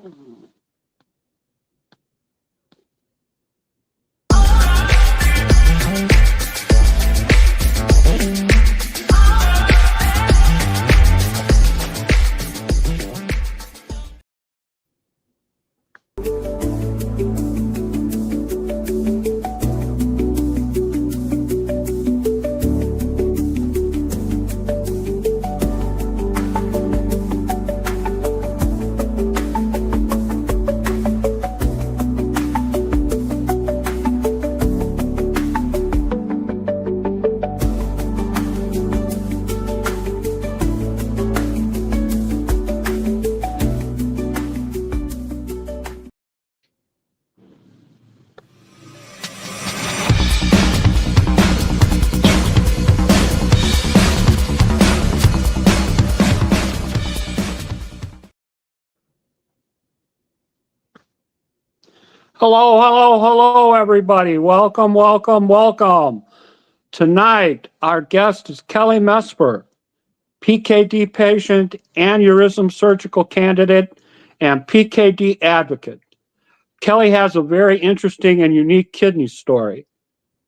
Hello, hello, hello, everybody. Welcome, welcome, welcome. Tonight, our guest is Kelly Mesmer, PKD Patient, Aneurysm Surgical Candidate, and PKD Advocate. Kelly has a very interesting and unique kidney story.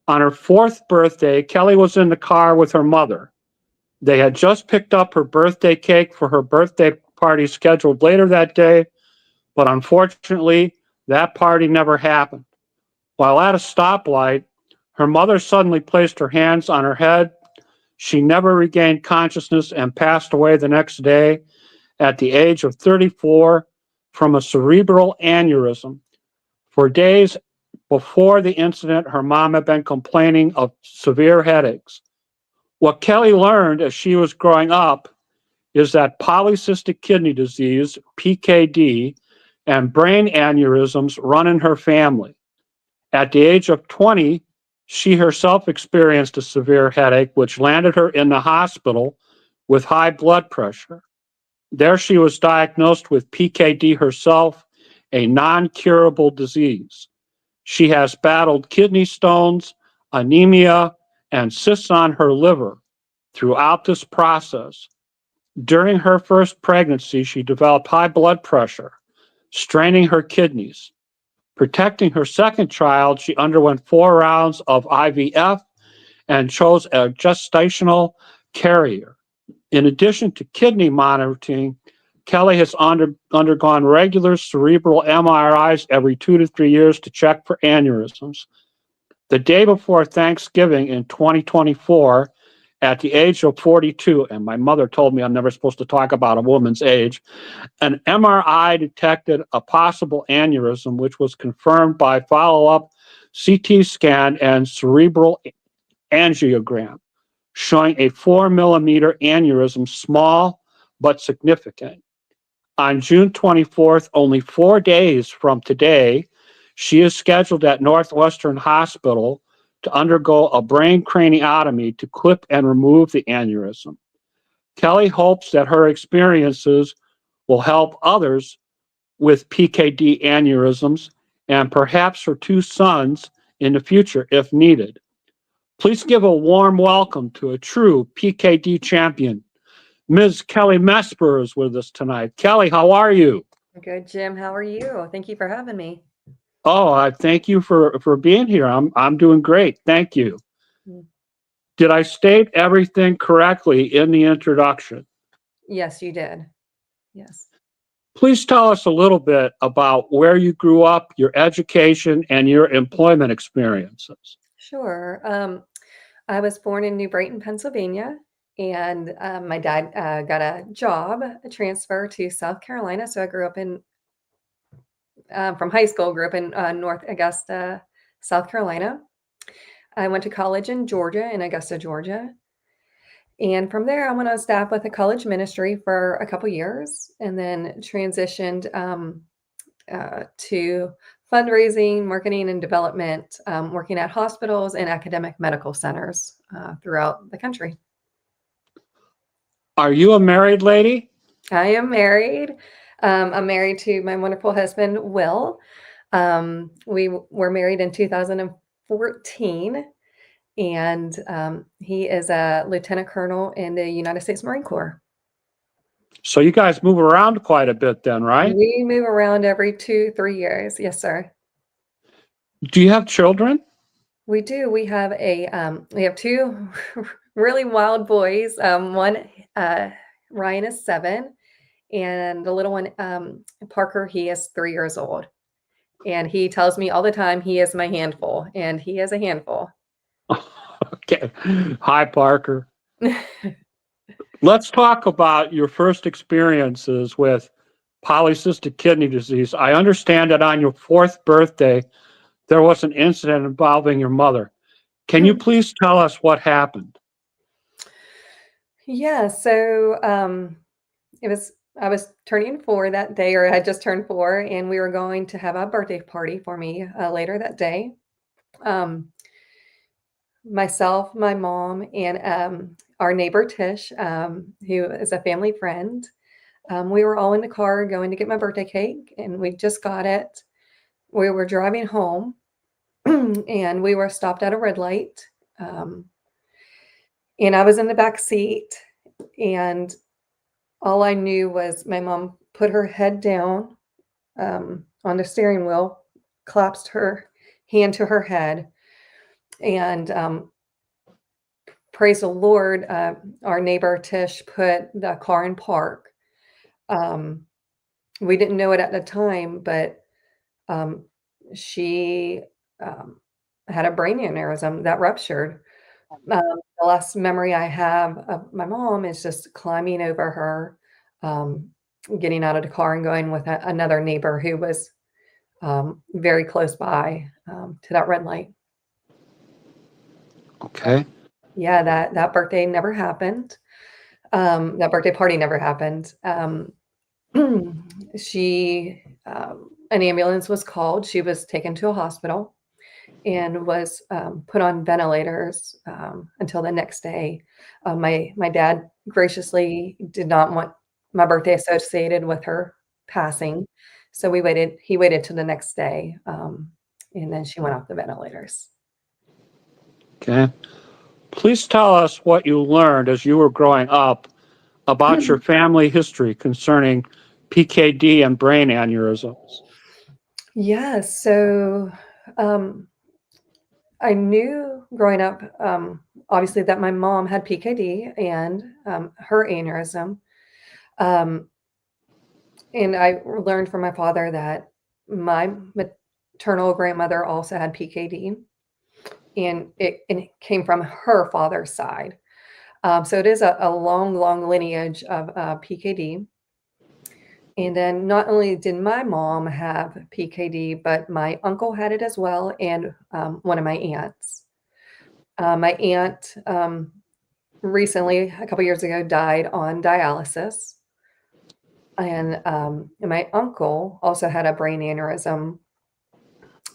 On her 4th birthday, Kelly was in the car with her mother. They had just picked up her birthday cake for her birthday party scheduled later that day, but unfortunately, that party never happened. While at a stoplight, her mother suddenly placed her hands on her head. She never regained consciousness and passed away the next day at the age of 34 from a cerebral aneurysm. For days before the incident, her mom had been complaining of severe headaches. What Kelly learned as she was growing up is that polycystic kidney disease, PKD, and brain aneurysms run in her family. At the age of 20, she herself experienced a severe headache, which landed her in the hospital with high blood pressure. There she was diagnosed with PKD herself, a non-curable disease. She has battled kidney stones, anemia, and cysts on her liver throughout this process. During her first pregnancy, she developed high blood pressure, straining her kidneys. Protecting her second child, she underwent 4 rounds of IVF and chose a gestational carrier. In addition to kidney monitoring, Kelly has undergone regular cerebral MRIs every 2 to 3 years to check for aneurysms. The day before Thanksgiving in 2024, at the age of 42, and my mother told me I'm never supposed to talk about a woman's age, an MRI detected a possible aneurysm, which was confirmed by follow-up CT scan and cerebral angiogram, showing a 4-millimeter aneurysm, small but significant. On June 24th, only 4 days from today, she is scheduled at Northwestern Hospital to undergo a brain craniotomy to clip and remove the aneurysm. Kelly hopes that her experiences will help others with PKD aneurysms and perhaps her 2 sons in the future if needed. Please give a warm welcome to a true PKD champion. Ms. Kelly Mesmer is with us tonight. Kelly, how are you? Good, Jim. How are you? Thank you for having me. Oh, I thank you for being here. I'm doing great. Thank you. Did I state everything correctly in the introduction? Yes, you did. Yes. Please tell us a little bit about where you grew up, your education, and your employment experiences. Sure. I was born in New Brighton, Pennsylvania, and my dad got a transfer to South Carolina. So I grew up from high school, grew up in North Augusta, South Carolina. I went to college in Georgia, in Augusta, Georgia. And from there, I went on staff with a college ministry for a couple years and then transitioned to fundraising, marketing, and development, working at hospitals and academic medical centers throughout the country. Are you a married lady? I am married. I'm married to my wonderful husband, Will. We were married in 2014. And he is a lieutenant colonel in the United States Marine Corps. So you guys move around quite a bit then, right? We move around every 2-3 years. Yes, sir. Do you have children? We do. We have 2 really wild boys. One, Ryan is 7, and the little one, Parker, he is 3 years old. And he tells me all the time he is my handful, and he is a handful. Okay. Hi, Parker. Let's talk about your first experiences with polycystic kidney disease. I understand that on your 4th birthday, there was an incident involving your mother. Can you please tell us what happened? Yeah, so, it was I was turning 4 that day, or I had just turned 4, and we were going to have a birthday party for me, later that day. Um, Myself, my mom, and, our neighbor Tish, who is a family friend, we were all in the car going to get my birthday cake, and we just got it. We were driving home, and we were stopped at a red light, um, and I was in the back seat, and all I knew was my mom put her head down, on the steering wheel, clasped her hand to her head, and, praise the Lord, our neighbor Tish put the car in park. Um, we didn't know it at the time, but, um, she, um, had a brain aneurysm that ruptured. The last memory I have of my mom is just climbing over her, um, getting out of the car and going with another neighbor who was, very close by, to that red light. Okay. Yeah, that birthday never happened. That birthday party never happened. She, an ambulance was called. She was taken to a hospital and was, put on ventilators, until the next day. My dad graciously did not want my birthday associated with her passing, so he waited till the next day, and then she went off the ventilators. Okay. Please tell us what you learned as you were growing up about your family history concerning PKD and brain aneurysms. Yeah, so, I knew growing up, obviously, that my mom had PKD and, her aneurysm, um, and I learned from my father that my maternal grandmother also had PKD, and it came from her father's side. So it is a long, long lineage of, PKD. And then not only did my mom have PKD, but my uncle had it as well, and, one of my aunts. My aunt, recently, a couple years ago, died on dialysis, and my uncle also had a brain aneurysm,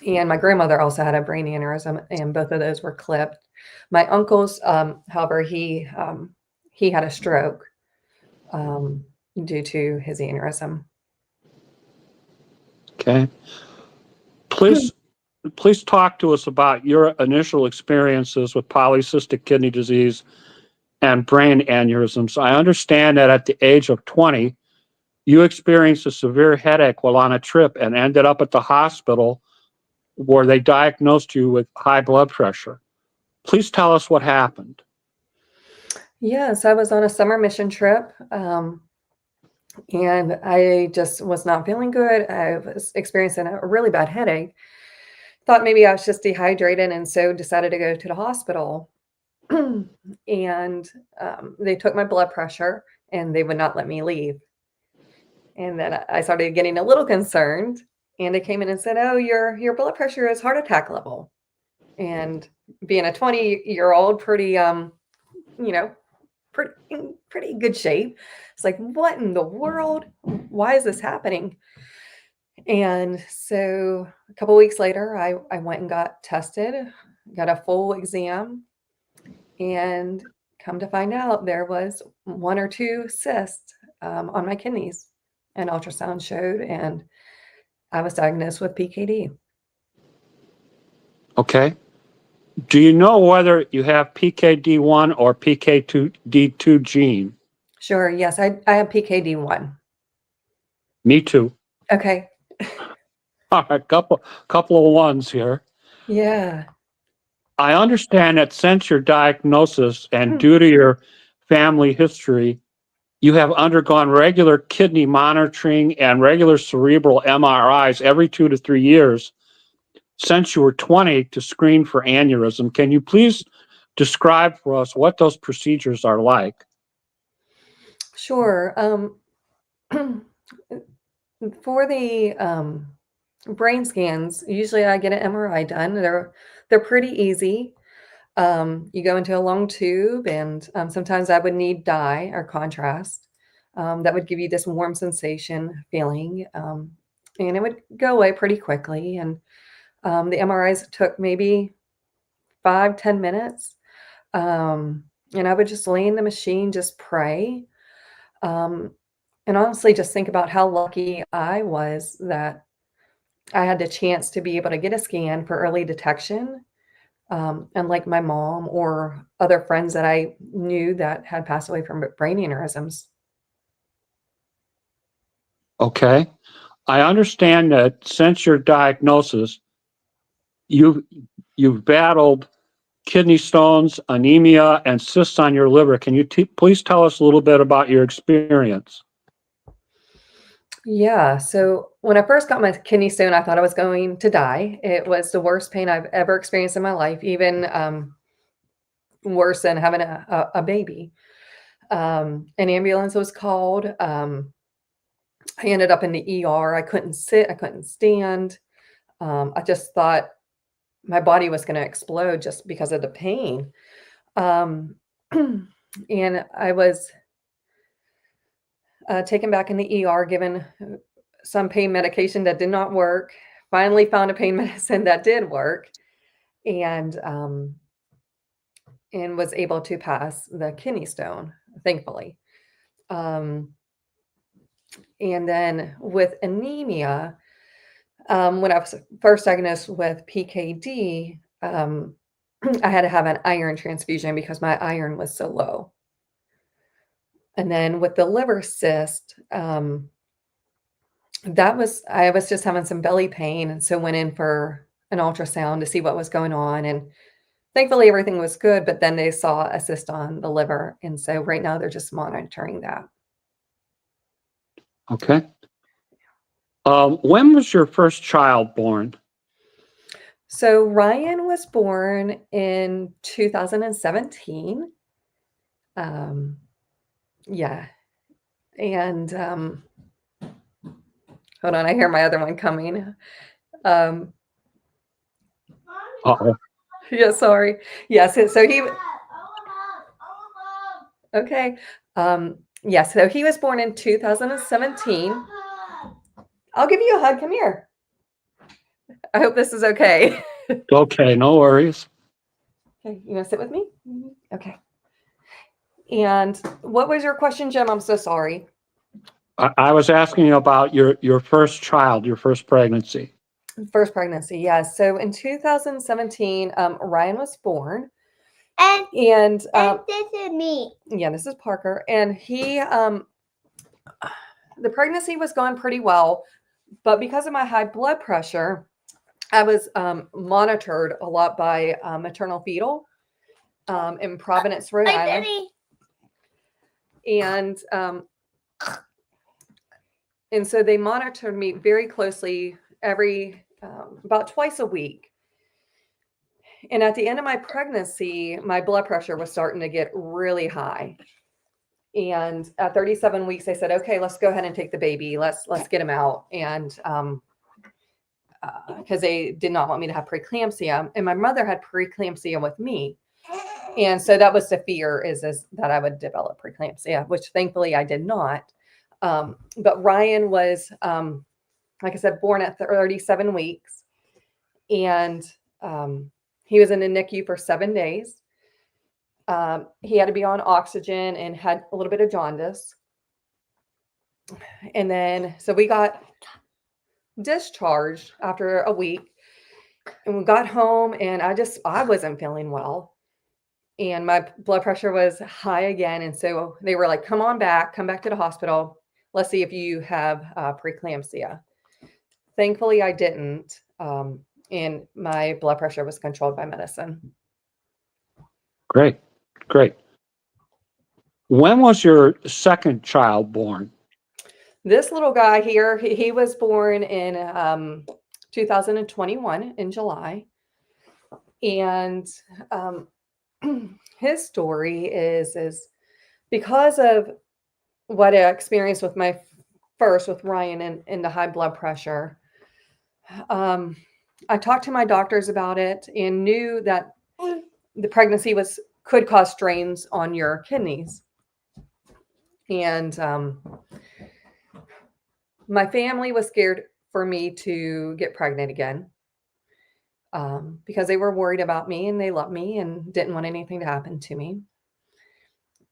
and my grandmother also had a brain aneurysm, and both of those were clipped. My uncle's, however, he had a stroke, um, due to his aneurysm. Okay. Please, please talk to us about your initial experiences with polycystic kidney disease and brain aneurysms. I understand that at the age of 20, you experienced a severe headache while on a trip and ended up at the hospital where they diagnosed you with high blood pressure. Please tell us what happened. Yes, I was on a summer mission trip, and I just was not feeling good. I was experiencing a really bad headache. Thought maybe I was just dehydrated, and so decided to go to the hospital. And they took my blood pressure, and they would not let me leave. And then I started getting a little concerned, and they came in and said, "Oh, your blood pressure is heart attack level." And being a 20-year-old, pretty you know, pretty good shape. It's like, what in the world? Why is this happening? And so a couple weeks later, I went and got tested, got a full exam, and come to find out there was 1 or 2 cysts on my kidneys. An ultrasound showed, and I was diagnosed with PKD. Okay. Do you know whether you have PKD1 or PKD2 gene? Sure. Yes, I have PKD 1. Me too. Okay. All right, couple of ones here. Yeah. I understand that since your diagnosis and due to your family history, you have undergone regular kidney monitoring and regular cerebral MRIs every 2 to 3 years since you were 20 to screen for aneurysm. Can you please describe for us what those procedures are like? Sure. For the brain scans, usually I get an MRI done. They're pretty easy. You go into a long tube, and sometimes I would need dye or contrast. That would give you this warm sensation feeling, and it would go away pretty quickly. And the MRIs took maybe 5, 10 minutes. And I would just lay in the machine, just pray. Um, and honestly, just think about how lucky I was that I had the chance to be able to get a scan for early detection. Unlike my mom or other friends that I knew that had passed away from brain aneurysms. Okay. I understand that since your diagnosis, you you've battled kidney stones, anemia, and cysts on your liver. Can you please tell us a little bit about your experience? Yeah. So when I first got my kidney stone, I thought I was going to die. It was the worst pain I've ever experienced in my life, even worse than having a baby. An ambulance was called. I ended up in the ER. I couldn't sit, I couldn't stand. I just thought my body was going to explode just because of the pain. Um, and I was taken back in the ER, given some pain medication that did not work. Finally, found a pain medicine that did work, and was able to pass the kidney stone, thankfully. Um, and then with anemia, when I was first diagnosed with PKD, I had to have an iron transfusion because my iron was so low. And then with the liver cyst, I was just having some belly pain, and so went in for an ultrasound to see what was going on, and thankfully everything was good, but then they saw a cyst on the liver, and so right now they're just monitoring that. Okay. When was your first child born? So Ryan was born in 2017. Um, yeah, and, hold on, I hear my other one coming. Um, Uh-oh. yeah, sorry. Yes, so he okay. Yeah, so he was born in 2017. I'll give you a hug. Come here. I hope this is okay. Okay, no worries. Okay, you want to sit with me? Okay. And what was your question, Jim? I'm so sorry. I was asking about your first child, your first pregnancy. First pregnancy, yes. So in 2017, Ryan was born. And And this is me. yeah, this is Parker. And the pregnancy was going pretty well, but because of my high blood pressure, I was monitored a lot by maternal fetal in Providence, Rhode Hi, Island. Daddy. And so they monitored me very closely every about twice a week. And at the end of my pregnancy, my blood pressure was starting to get really high. And at 37 weeks, they said, "Okay, let's go ahead and take the baby. Let's get him out." And because they did not want me to have preeclampsia, and my mother had preeclampsia with me, and so that was the fear is that I would develop preeclampsia, which thankfully I did not. But Ryan was, like I said, born at 37 weeks, and he was in the NICU for 7 days. He had to be on oxygen and had a little bit of jaundice. And then, so we got discharged after a week, and we got home, and I wasn't feeling well. and my blood pressure was high again. And so they were like, come back to the hospital. Let's see if you have preeclampsia. Thankfully, I didn't. And my blood pressure was controlled by medicine. Great. Great. When was your second child born? This little guy here, he was born in 2021 in July. And his story is because of what I experienced with my first with Ryan and the high blood pressure. I talked to my doctors about it and knew that the pregnancy could cause strains on your kidneys. And my family was scared for me to get pregnant again because they were worried about me and they loved me and didn't want anything to happen to me.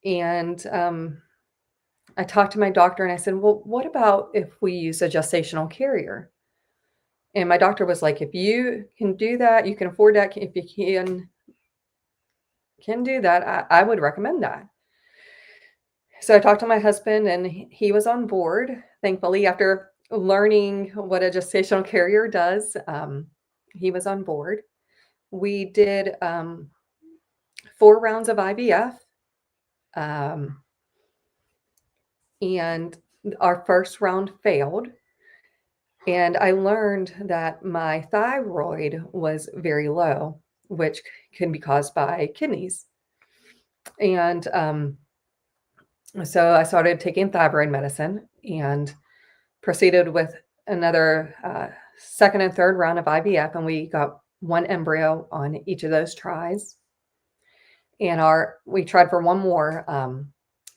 And I talked to my doctor and I said, well, what about if we use a gestational carrier? And my doctor was like, if you can do that, you can afford that. If you can do that, I would recommend that. So I talked to my husband and he was on board. Thankfully, after learning what a gestational carrier does, he was on board. We did 4 rounds of IVF. And our first round failed. And I learned that my thyroid was very low, which can be caused by kidneys. And so I started taking thyroid medicine and proceeded with another second and third round of IVF. And we got 1 embryo on each of those tries. And we tried for 1 more,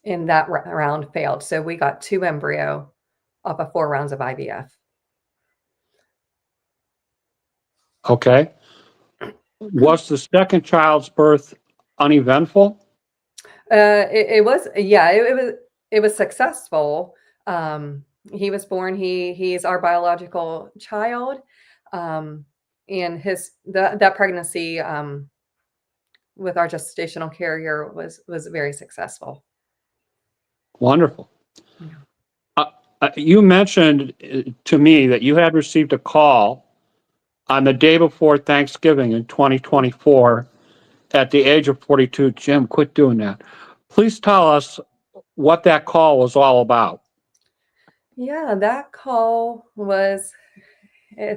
and that round failed. So we got 2 embryo off of 4 rounds of IVF. Okay. Was the second child's birth uneventful? It was, yeah, it was successful. He was born. He's our biological child, and that pregnancy with our gestational carrier was very successful. Wonderful. You mentioned to me that you had received a call on the day before Thanksgiving in 2024 at the age of 42. Jim, quit doing that. Please tell us what that call was all about. Yeah, that call was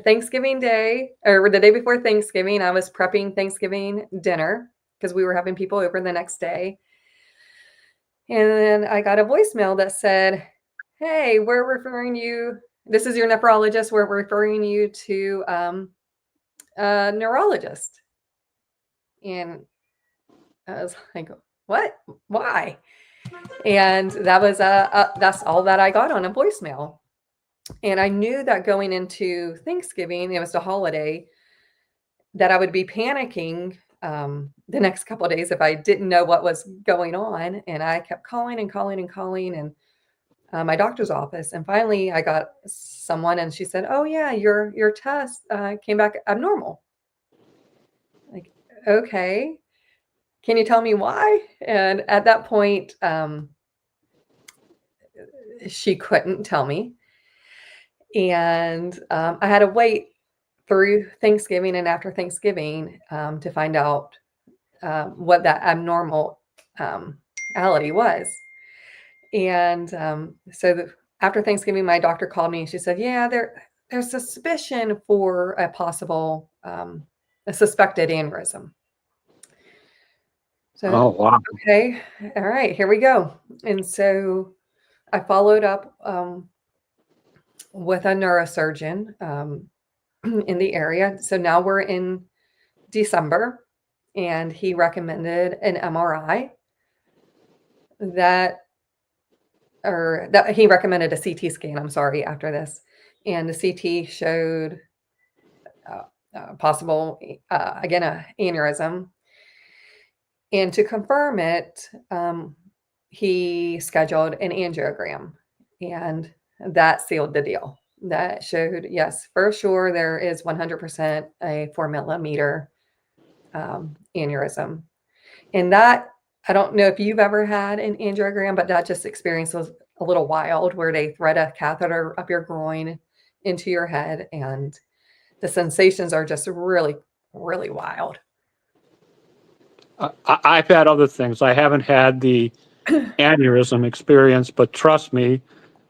Thanksgiving Day, or the day before Thanksgiving. I was prepping Thanksgiving dinner because we were having people over the next day. And then I got a voicemail that said, hey, we're referring you, this is your nephrologist, we're referring you to a neurologist. And I was like, what? Why? And that was that's all that I got on a voicemail. And I knew that going into Thanksgiving, it was the holiday, that I would be panicking the next couple of days if I didn't know what was going on. And I kept calling and calling and calling and my doctor's office. And finally I got someone and she said, oh yeah, your test came back abnormal. Like, okay, can you tell me why? And at that point, she couldn't tell me. And I had to wait through Thanksgiving and after Thanksgiving to find out what that abnormality was. And so after Thanksgiving, my doctor called me and she said, yeah, there's suspicion for a possible, a suspected aneurysm. So, oh, wow. Okay. All right, here we go. And so I followed up with a neurosurgeon in the area. So now we're in December and he recommended an MRI he recommended a CT scan, I'm sorry, after this. And the CT showed possible, again, an aneurysm. And to confirm it, he scheduled an angiogram, and that sealed the deal. That showed, yes, for sure, there is 100% a 4 millimeter aneurysm. And that, I don't know if you've ever had an angiogram, but that just experience was a little wild, where they thread a catheter up your groin into your head, and the sensations are just really, really wild. I've had other things. I haven't had the aneurysm experience, but trust me,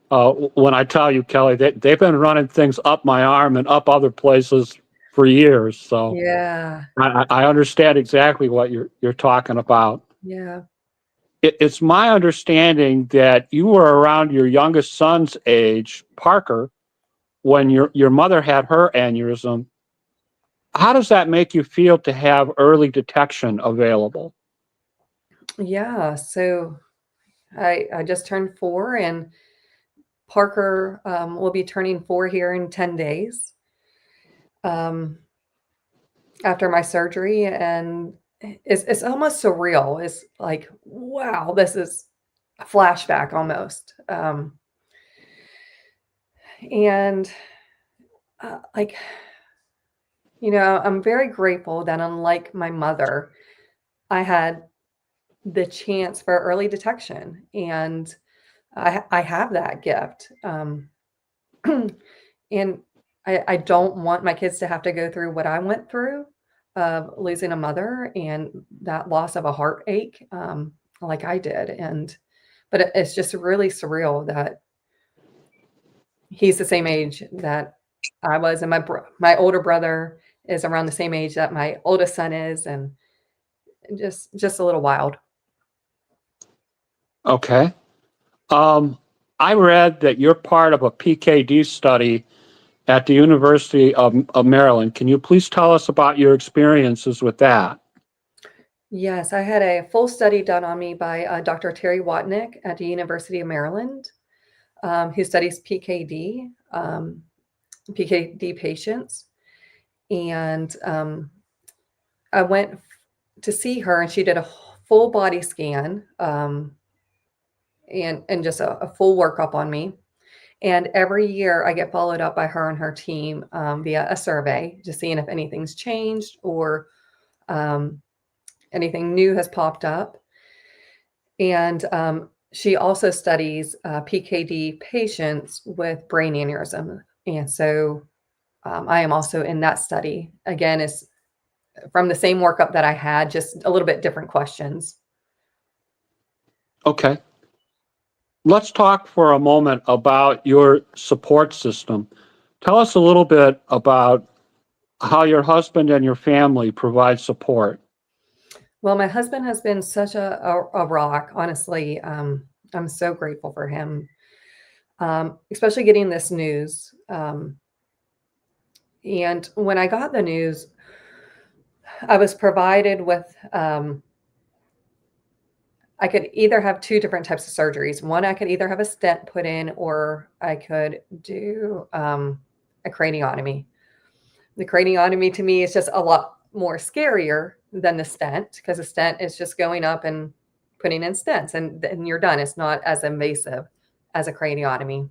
when I tell you, Kelly, they've been running things up my arm and up other places for years. So Yeah. I understand exactly what you're talking about. Yeah. It's my understanding that you were around your youngest son's age, Parker, when your mother had her aneurysm. How does that make you feel to have early detection available? Yeah. So I just turned 4, and Parker will be turning 4 here in 10 days after my surgery. And it's almost surreal. It's like, wow, this is a flashback almost. And like, I'm very grateful that, unlike my mother, I had the chance for early detection, and I have that gift. And I don't want my kids to have to go through what I went through of losing a mother and that loss of a heartache, like I did. But it's just really surreal that he's the same age that I was, and my older brother is around the same age that my oldest son is, and just a little wild. Okay. I read that you're part of a PKD study at the University of Maryland. Can you please tell us about your experiences with that? Yes, I had a full study done on me by Dr. Terry Watnick at the University of Maryland, who studies PKD patients. And I went to see her, and she did a full body scan, and just a full workup on me. And every year I get followed up by her and her team via a survey, just seeing if anything's changed or anything new has popped up. And she also studies PKD patients with brain aneurysm. And so I am also in that study. Again, it's from the same workup that I had, just a little bit different questions. Okay. Let's talk for a moment about your support system. Tell us a little bit about how your husband and your family provide support. Well, my husband has been such a rock, honestly. I'm so grateful for him, especially getting this news. And when I got the news, I was provided with, I could either have 2 different types of surgeries. One, I could either have a stent put in, or I could do a craniotomy. The craniotomy to me is just a lot more scarier than the stent, because a stent is just going up and putting in stents, and then you're done. It's not as invasive as a craniotomy.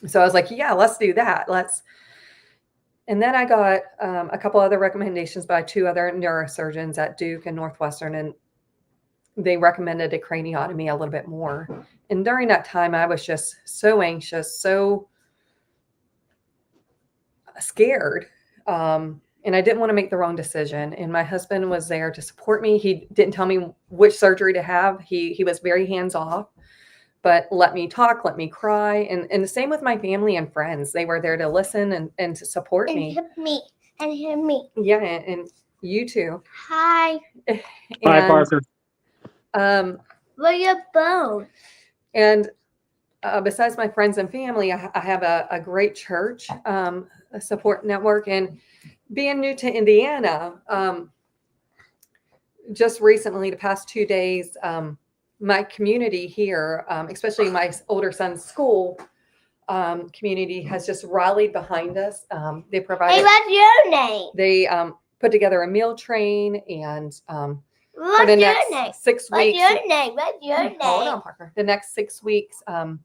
So I was like, yeah, let's do that. And then I got a couple other recommendations by 2 other neurosurgeons at Duke and Northwestern, and they recommended a craniotomy a little bit more. And during that time, I was just so anxious, so scared. And I didn't want to make the wrong decision. And my husband was there to support me. He didn't tell me which surgery to have. He was very hands off, but let me talk, let me cry. And the same with my family and friends. They were there to listen and to support And me. hit me. And hit me. Yeah, and you too. Hi. Hi, Parker. Where your bone? And besides my friends and family, I have a great church, a support network. And being new to Indiana, just recently, the past 2 days, my community here, especially my older son's school community, has just rallied behind us. They Hey, provided, what's your name? they put together a meal train, and for What's the your next name? 6 What's weeks, your name? What's your name? hold on, Parker. The next 6 weeks, No.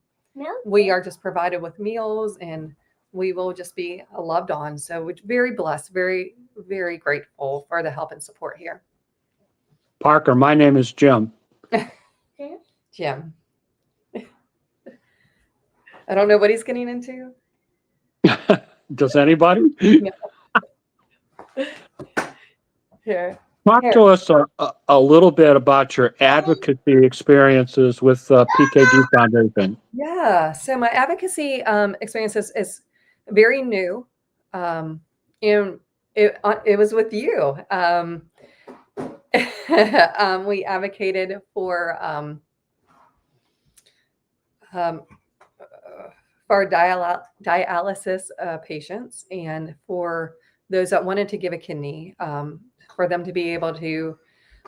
we are just provided with meals, and we will just be loved on. So we're very blessed, very, very grateful for the help and support here. Parker, my name is Jim. Jim. I don't know what he's getting into. Does anybody? Here. Talk to us a little bit about your advocacy experiences with PKD Foundation. Yeah, so my advocacy experience is very new. And it was with you. We advocated for dialysis patients and for those that wanted to give a kidney, for them to be able to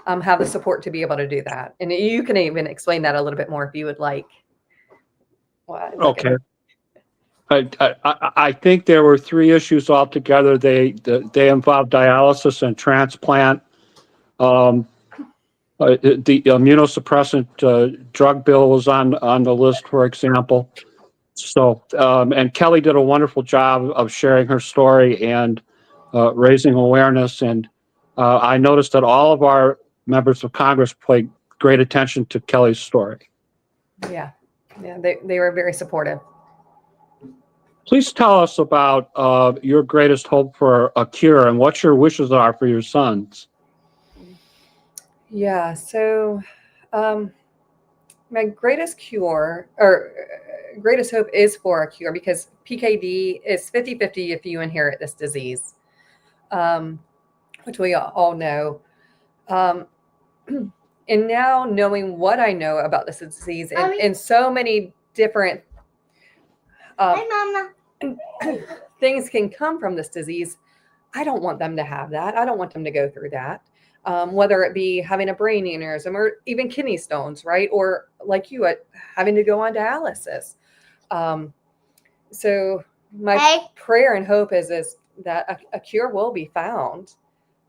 have the support to be able to do that. And you can even explain that a little bit more if you would like. Okay. I think there were 3 issues altogether. They involved dialysis and transplant. The immunosuppressant drug bill was on the list, for example. So, and Kelly did a wonderful job of sharing her story and raising awareness. And I noticed that all of our members of Congress paid great attention to Kelly's story. Yeah, they were very supportive. Please tell us about your greatest hope for a cure and what your wishes are for your sons. Yeah, so my greatest cure or greatest hope is for a cure because PKD is 50-50 if you inherit this disease, which we all know. And now knowing what I know about this disease and so many different things can come from this disease, I don't want them to have that. I don't want them to go through that. Whether it be having a brain aneurysm or even kidney stones, right? Or like you, having to go on dialysis. So my prayer and hope is that a cure will be found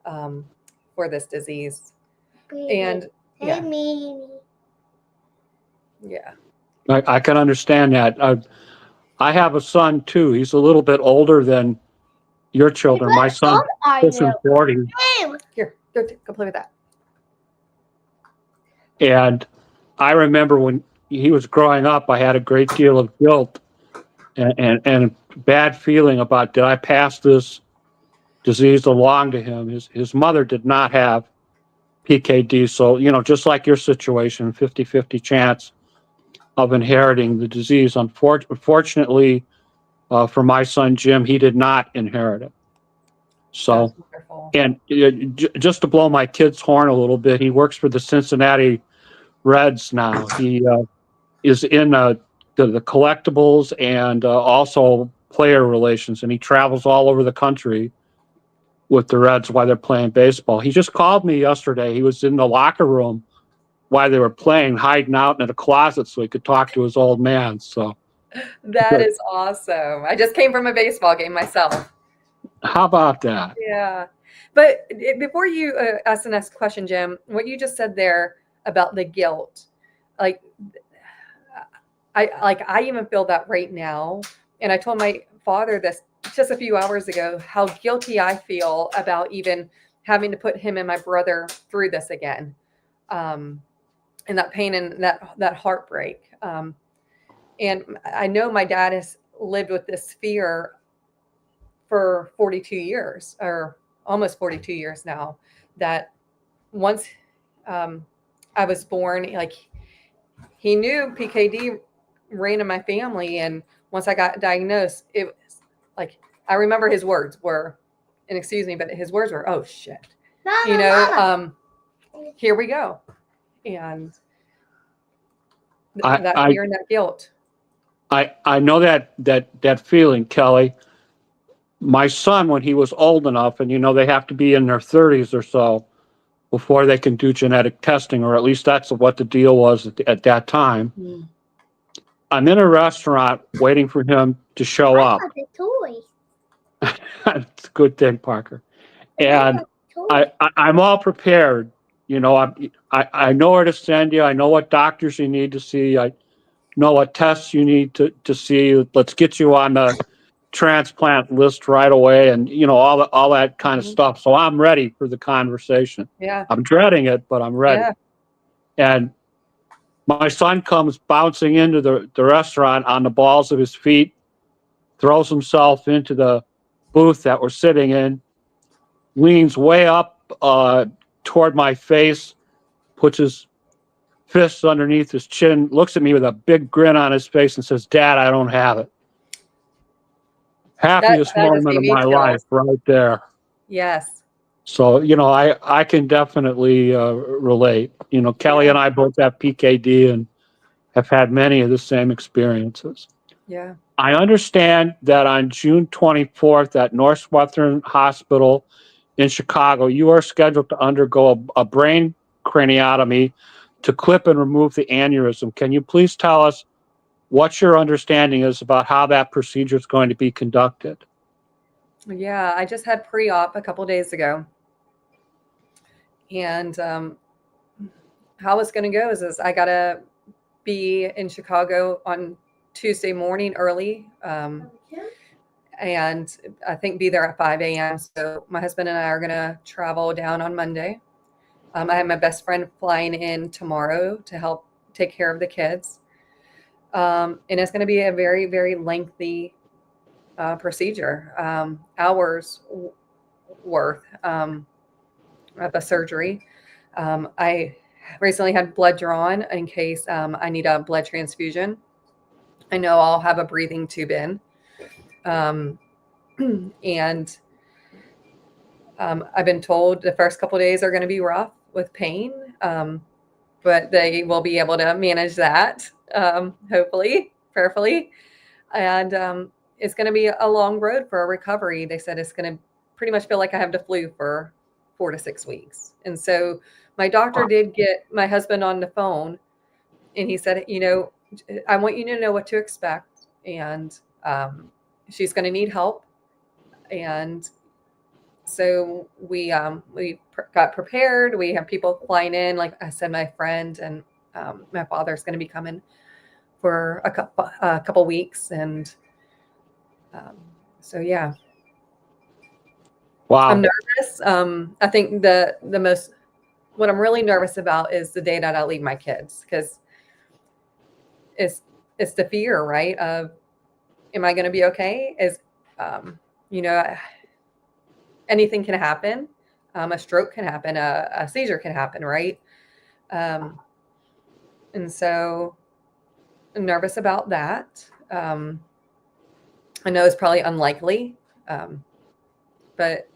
for this disease. And yeah. I can understand that. I have a son too. He's a little bit older than your children. My son is in 40. Here, go play with that. And I remember when he was growing up, I had a great deal of guilt and bad feeling about, did I pass this disease along to him? His mother did not have PKD. So, just like your situation, 50-50 chance of inheriting the disease. Unfortunately, for my son, Jim, he did not inherit it. So, and just to blow my kid's horn a little bit, he works for the Cincinnati Reds now. He is in the collectibles and also player relations, and he travels all over the country with the Reds while they're playing baseball. He just called me yesterday. He was in the locker room while they were playing, hiding out in a closet so he could talk to his old man. So that is awesome. I just came from a baseball game myself. How about that? Yeah. But before you ask the next question, Jim, what you just said there about the guilt, I even feel that right now. And I told my father this just a few hours ago, how guilty I feel about even having to put him and my brother through this again. And that pain and that heartbreak. And I know my dad has lived with this fear for 42 years or almost 42 years now, that once I was born, he knew PKD ran in my family. And once I got diagnosed, it was I remember his words were, and excuse me, but his words were, "Oh shit." Mama. Here we go. And that fear and that guilt. I know that feeling, Kelly. My son, when he was old enough, and they have to be in their 30s or so before they can do genetic testing, or at least that's what the deal was at that time. Mm. I'm in a restaurant waiting for him to show up. It's a good thing, Parker. And I'm all prepared. I know where to send you. I know what doctors you need to see. I know what tests you need to see. Let's get you on transplant list right away, and all that kind of Mhm. stuff. So I'm ready for the conversation. Yeah. I'm dreading it, but I'm ready. Yeah. And my son comes bouncing into the restaurant on the balls of his feet, throws himself into the booth that we're sitting in, leans way up toward my face, puts his fists underneath his chin, looks at me with a big grin on his face and says, "Dad, I don't have it." Happiest That just moment gave of me my life chills. right there. Yes. So, I can definitely relate. Kelly Yeah. and I both have PKD and have had many of the same experiences. Yeah. I understand that on June 24th at Northwestern Hospital in Chicago, you are scheduled to undergo a brain craniotomy to clip and remove the aneurysm. Can you please tell us what your understanding is about how that procedure is going to be conducted? Yeah. I just had pre-op a couple days ago. And how it's going to go is I got to be in Chicago on Tuesday morning early. And I think be there at 5 a.m. So my husband and I are going to travel down on Monday. I have my best friend flying in tomorrow to help take care of the kids. And it's going to be a very, very lengthy procedure, hours worth of a surgery. I recently had blood drawn in case I need a blood transfusion. I know I'll have a breathing tube in. And I've been told the first couple of days are going to be rough with pain, but they will be able to manage that, hopefully, prayerfully. And it's going to be a long road for a recovery. They said it's going to pretty much feel like I have the flu for 4 to 6 weeks. And so my doctor did get my husband on the phone, and he said, I want you to know what to expect. And she's going to need help. And so we got prepared. We have people flying in. Like I said, my friend and my father's going to be coming for a couple weeks. And so, yeah. Wow. I'm nervous. I think what I'm really nervous about is the day that I leave my kids, because it's the fear, right? Of, am I going to be okay? You know, anything can happen. A stroke can happen. A seizure can happen, right? And so I'm nervous about that. I know it's probably unlikely, but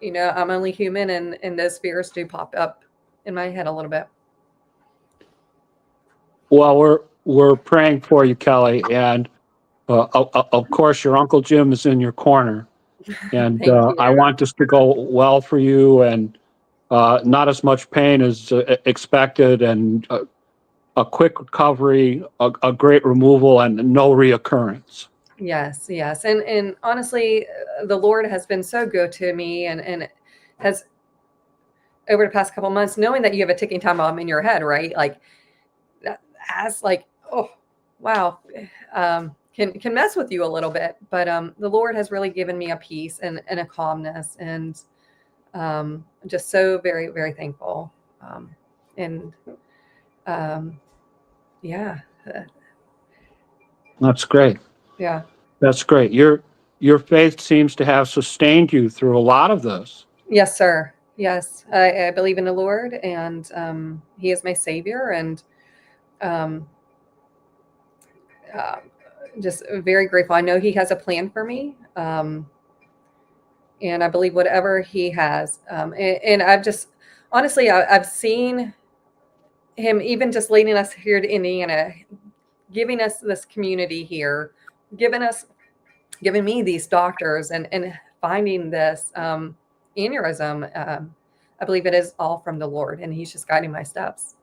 I'm only human, and those fears do pop up in my head a little bit. Well, we're praying for you, Kelly, and of course, your Uncle Jim is in your corner, and Thank I you. want this to go well for you, and not as much pain as expected, and a quick recovery, a great removal, and no reoccurrence. Yes, yes. And honestly, the Lord has been so good to me, and has, over the past couple months, knowing that you have a ticking time bomb in your head, right? Like that has, like, oh, wow, can mess with you a little bit. But the Lord has really given me a peace and a calmness, and I'm just so very, very thankful. And yeah, That's great. yeah. That's great. Your faith seems to have sustained you through a lot of this. Yes, sir. Yes, I believe in the Lord, and He is my Savior, and um, uh, just very grateful. I know He has a plan for me, and I believe whatever He has. And I've just, honestly, I've seen Him even just leading us here to Indiana, giving us this community here, giving me these doctors, and finding this aneurysm. I believe it is all from the Lord, and He's just guiding my steps.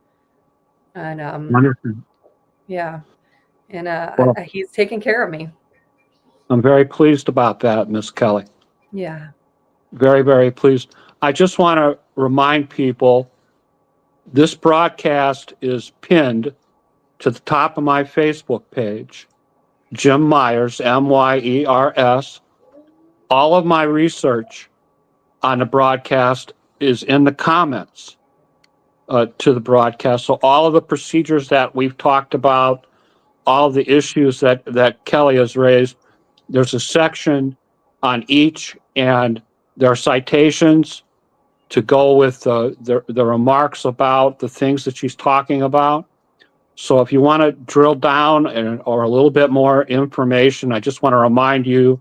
And Wonderful. yeah, and Well, He's taking care of me. I'm very pleased about that, Miss Kelly. Yeah. Very, very pleased. I just want to remind people this broadcast is pinned to the top of my Facebook page, Jim Myers, Myers, all of my research on the broadcast is in the comments to the broadcast. So all of the procedures that we've talked about, all of the issues that Kelly has raised, there's a section on each, and there are citations to go with the remarks about the things that she's talking about. So if you want to drill down or a little bit more information, I just want to remind you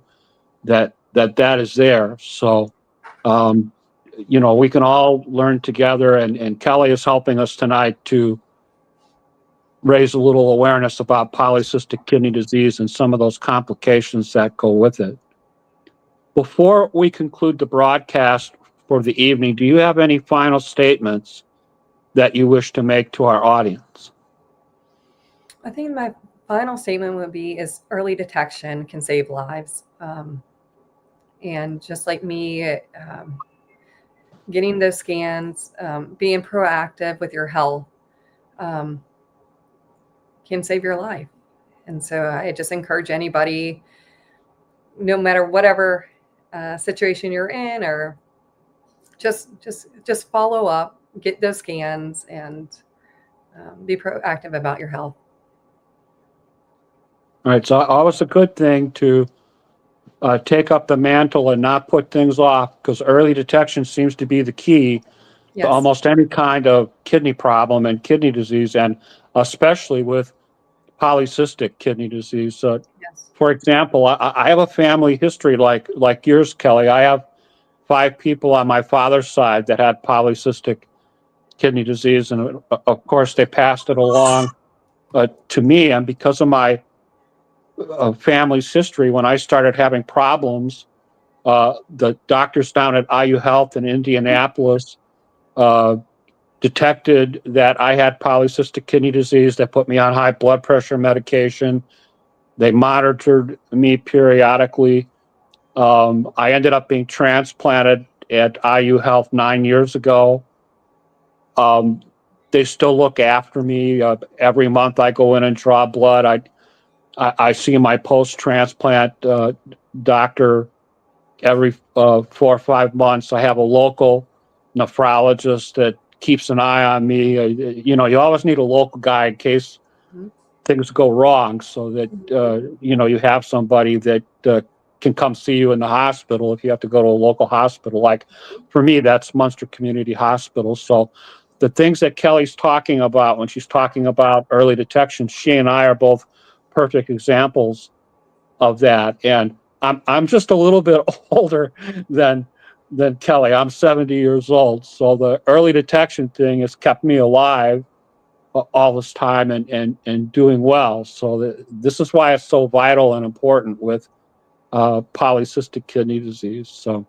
that is there. So, we can all learn together, and Kelly is helping us tonight to raise a little awareness about polycystic kidney disease and some of those complications that go with it. Before we conclude the broadcast for the evening, do you have any final statements that you wish to make to our audience? I think my final statement would be is early detection can save lives. And just like me, getting those scans, being proactive with your health can save your life. And so I just encourage anybody, no matter whatever situation you're in, or just follow up, get those scans, and be proactive about your health. All right, so always a good thing to take up the mantle and not put things off, because early detection seems to be the key Yes. to almost any kind of kidney problem and kidney disease, and especially with polycystic kidney disease. Yes. For example, I have a family history like yours, Kelly. I have 5 people on my father's side that had polycystic kidney disease, and of course they passed it along to me. And because of my family's history, when I started having problems, the doctors down at IU Health in Indianapolis detected that I had polycystic kidney disease. They put me on high blood pressure medication. They monitored me periodically. I ended up being transplanted at IU Health 9 years ago. They still look after me. Every month I go in and draw blood. I see my post-transplant doctor every 4 or 5 months. I have a local nephrologist that keeps an eye on me. You always need a local guy in case things go wrong, so that you have somebody that can come see you in the hospital if you have to go to a local hospital. Like for me, that's Munster Community Hospital. So the things that Kelly's talking about when she's talking about early detection, she and I are both perfect examples of that. And I'm just a little bit older than Kelly. I'm 70 years old. So the early detection thing has kept me alive all this time and doing well. So this is why it's so vital and important with polycystic kidney disease. So,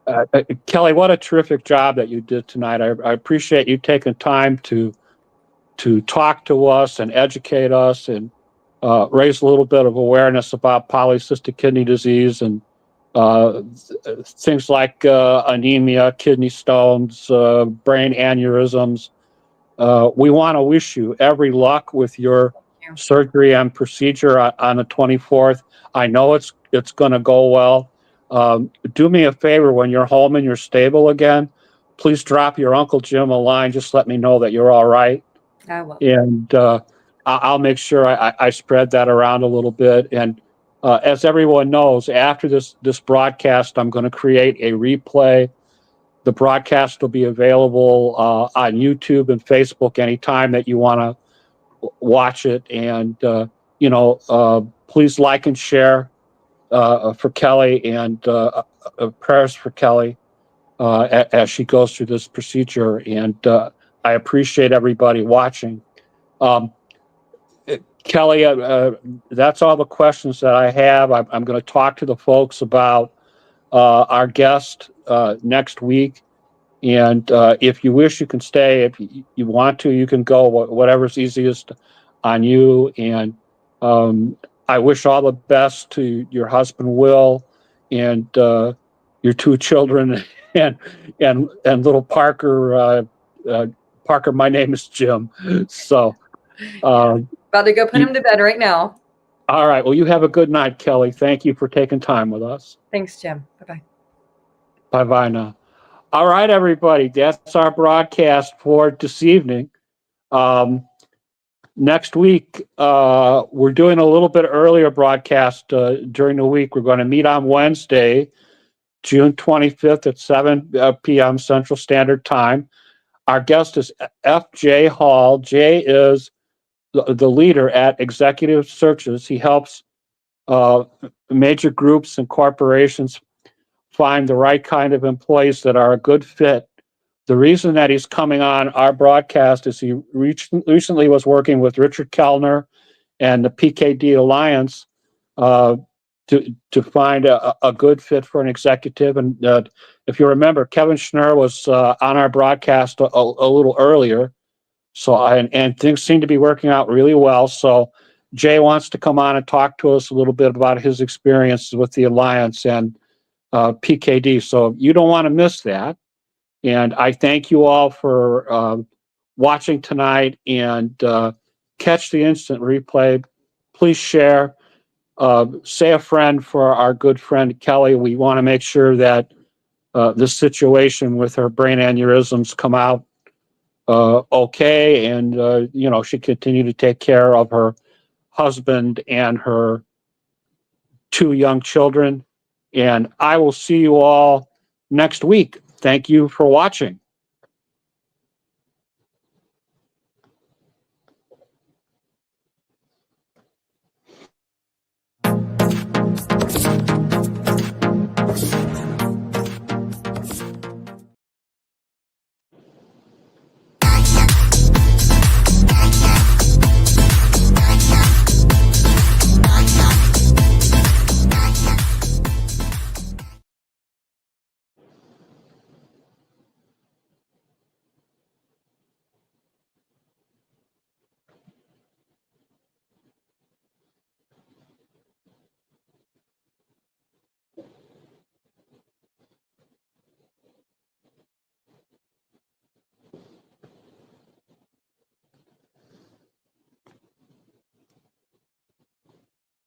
Yeah. Kelly, what a terrific job that you did tonight. I appreciate you taking time to talk to us and educate us and raise a little bit of awareness about polycystic kidney disease and things like anemia, kidney stones, brain aneurysms. We want to wish you every luck with your surgery and procedure on the 24th. I know it's going to go well. Do me a favor, when you're home and you're stable again, please drop your Uncle Jim a line. Just let me know that you're all right. I will. And I'll make sure I spread that around a little bit. And as everyone knows, after this broadcast, I'm going to create a replay. The broadcast will be available on YouTube and Facebook anytime that you want to watch it. And, please like and share for Kelly, and prayers for Kelly as she goes through this procedure. And I appreciate everybody watching. Kelly, that's all the questions that I have. I'm going to talk to the folks about our guest next week. And if you wish, you can stay. If you want to, you can go, whatever's easiest on you. And I wish all the best to your husband, Will, and your 2 children, and little Parker. Parker, my name is Jim. So About to go put him to bed right now. All right. Well, you have a good night, Kelly. Thank you for taking time with us. Thanks, Jim. Bye-bye. Bye-bye now. All right, everybody. That's our broadcast for this evening. Next week, we're doing a little bit earlier broadcast during the week. We're going to meet on Wednesday, June 25th at 7 p.m. Central Standard Time. Our guest is F.J. Hall. Jay is the leader at Executive Searches. He helps major groups and corporations find the right kind of employees that are a good fit. The reason that he's coming on our broadcast is he recently was working with Richard Kellner and the PKD Alliance to find a good fit for an executive. And if you remember, Kevin Schnurr was on our broadcast a little earlier. So and things seem to be working out really well. So Jay wants to come on and talk to us a little bit about his experiences with the Alliance and PKD. So you don't want to miss that. And I thank you all for watching tonight, and catch the instant replay. Please share. Say a friend for our good friend Kelly. We want to make sure that this situation with her brain aneurysms come out okay, and she continue to take care of her husband and her 2 young children. And I will see you all next week. Thank you for watching.